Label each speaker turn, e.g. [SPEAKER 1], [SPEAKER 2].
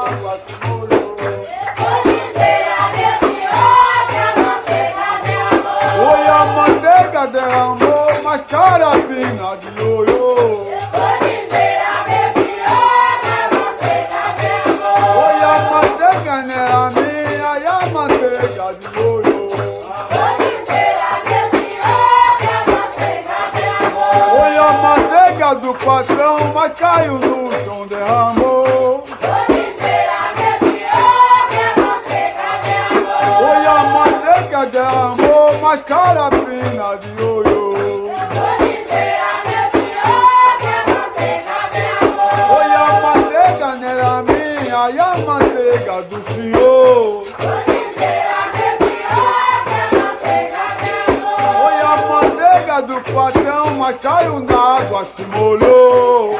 [SPEAKER 1] água se molhou. Oi, a manteiga derramou, mas carabina de ioiô. Oi, a manteiga não era minha, e a manteiga de ioiô. Oi, a manteiga do patrão, mas caiu no chão, derramou. Oi, a manteiga derramou, mas carabina de ioiô. Oi, a manteiga não era minha, e a manteiga do senhor. Oi, a manteiga do patrão, mas caiu na água, se molhou.